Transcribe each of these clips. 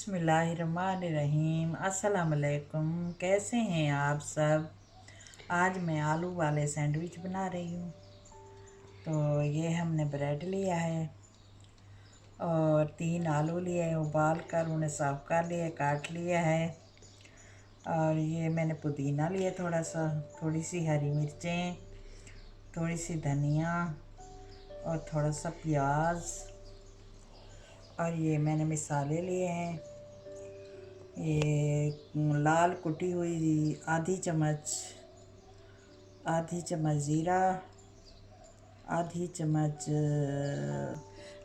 बिस्मिल्लाहिर्रहमानिर्रहीम। अस्सलाम वालेकुम। कैसे हैं आप सब। आज मैं आलू वाले सैंडविच बना रही हूँ। तो ये हमने ब्रेड लिया है और 3 आलू लिए हैं, उबाल कर उन्हें साफ़ कर लिया, काट लिया है। और ये मैंने पुदीना लिया थोड़ा सा, थोड़ी सी हरी मिर्चें, थोड़ी सी धनिया और थोड़ा सा प्याज। और ये मैंने मसाले लिए हैं, ये लाल कुटी हुई आधी चम्मच ज़ीरा, आधी चम्मच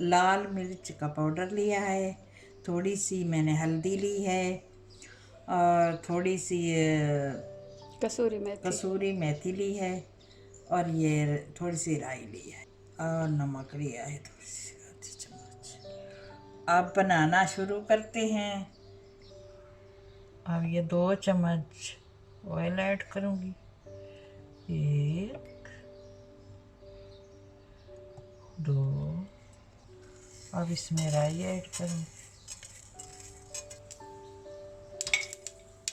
लाल मिर्च का पाउडर लिया है, थोड़ी सी मैंने हल्दी ली है और थोड़ी सी कसूरी मेथी ली है और ये थोड़ी सी राई ली है और नमक लिया है थोड़ी सी आधी चम्मच। अब बनाना शुरू करते हैं। अब ये 2 चम्मच ऑयल ऐड करूँगी, 1 2। अब इसमें राई ऐड करूँगी,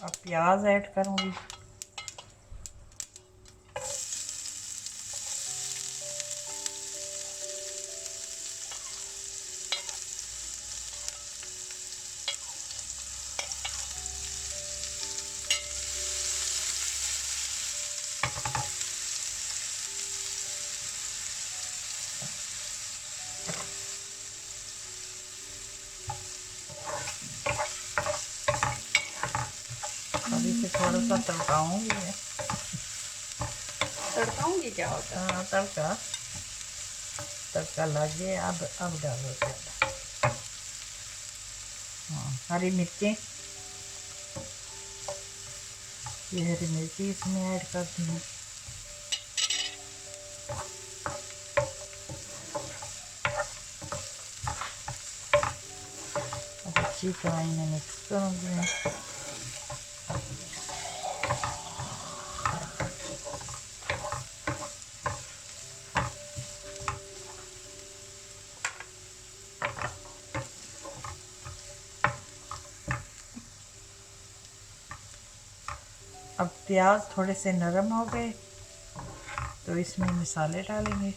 अब प्याज ऐड करूँगी, अब इसे थोड़ा सा तड़काऊँगी मैं। तड़काऊंगी क्या होता है? हाँ, तड़का लग गया। अब डालो तेल। हाँ, हरी मिर्चें, ये हरी मिर्ची इसमें ऐड करती हूँ। अब अच्छी तरह इन्हें मिक्स करूँगी मैं। अब प्याज थोड़े से नरम हो गए तो इसमें मसाले डालेंगे।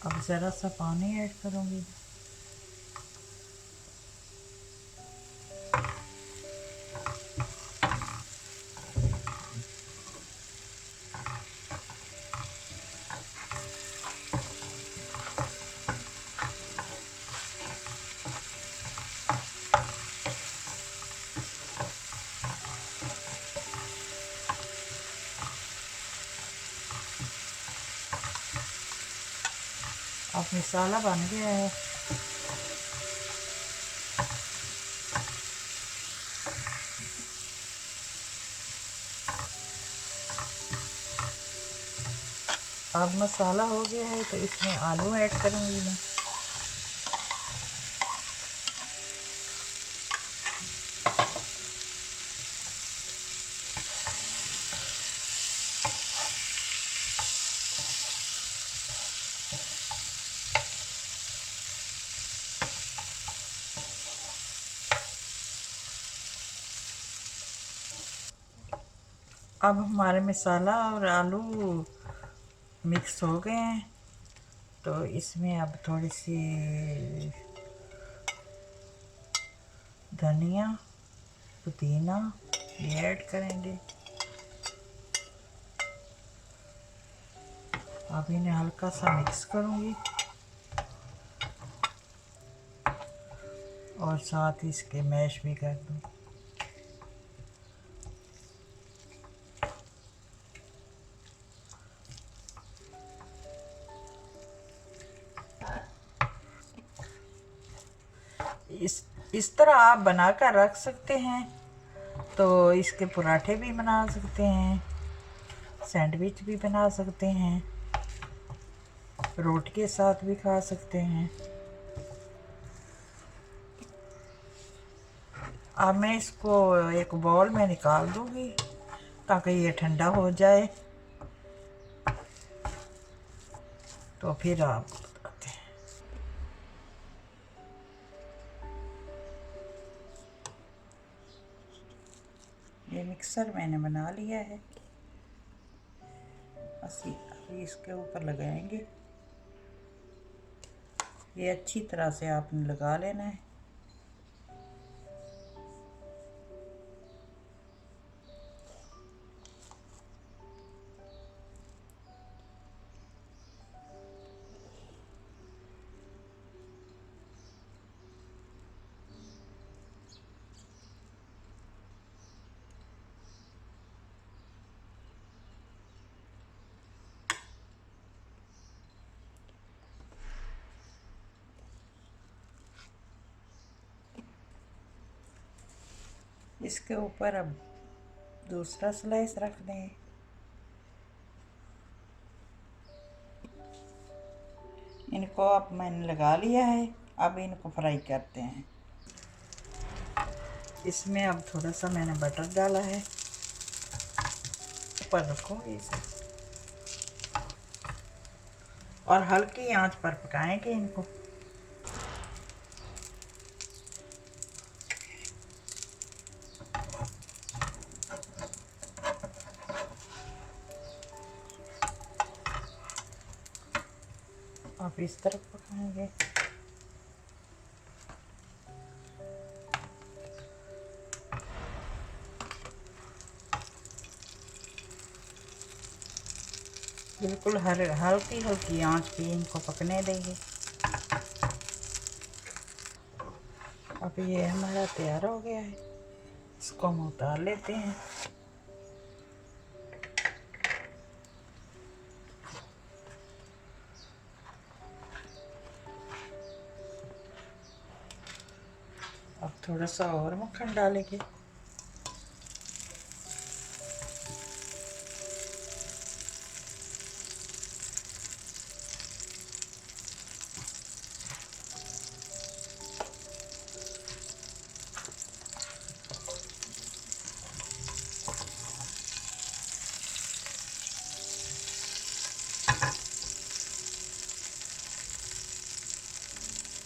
अब ज़रा सा पानी ऐड करूँगी। अब मसाला बन गया है। अब मसाला हो गया है तो इसमें आलू ऐड करूँगी मैं। अब हमारे मसाला और आलू मिक्स हो गए हैं तो इसमें अब थोड़ी सी धनिया, पुदीना ये ऐड करेंगे। अब इन्हें हल्का सा मिक्स करूँगी और साथ ही इसके मैश भी कर दूँ। इस तरह आप बनाकर रख सकते हैं, तो इसके पराठे भी बना सकते हैं, सैंडविच भी बना सकते हैं, रोटी के साथ भी खा सकते हैं। अब मैं इसको एक बाउल में निकाल दूँगी ताकि ये ठंडा हो जाए। तो फिर आप बताते हैं। ये मिक्सर मैंने बना लिया है, अभी इसके ऊपर लगाएंगे। ये अच्छी तरह से आपने लगा लेना है। इसके ऊपर अब दूसरा स्लाइस रख दें। इनको अब मैंने लगा लिया है, अब इनको फ्राई करते हैं। इसमें अब थोड़ा सा मैंने बटर डाला है, ऊपर रखो इसे और हल्की आंच पर पकाएंगे इनको। अब इस तरफ पकाएंगे। बिल्कुल हल्की हल्की आंच पे इनको पकने देंगे। अब ये हमारा तैयार हो गया है, इसको हम उतार लेते हैं। अब थोड़ा सा और मक्खन डालेंगे।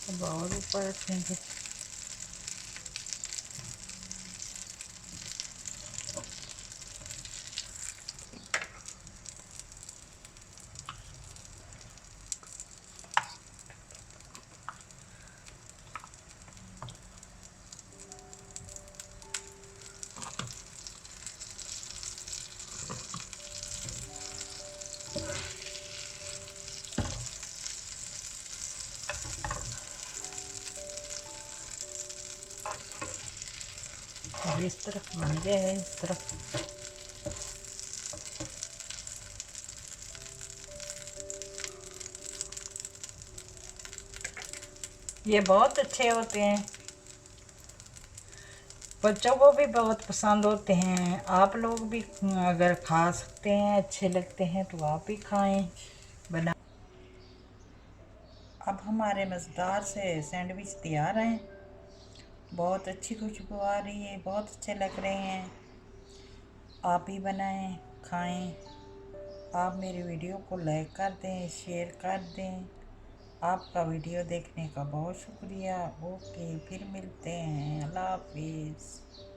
अब और ऊपर रखेंगे। अब इस तरफ बन गए हैं, इस तरफ। ये बहुत अच्छे होते हैं, बच्चों को भी बहुत पसंद होते हैं। आप लोग भी अगर खा सकते हैं, अच्छे लगते हैं तो आप भी खाएं बना। अब हमारे मज़ेदार से सैंडविच तैयार हैं। बहुत अच्छी खुशबू आ रही है, बहुत अच्छे लग रहे हैं। आप भी बनाएं, खाएं। आप मेरी वीडियो को लाइक कर दें, शेयर कर दें। आपका वीडियो देखने का बहुत शुक्रिया। ओके, फिर मिलते हैं। अल्लाह हाफिज़।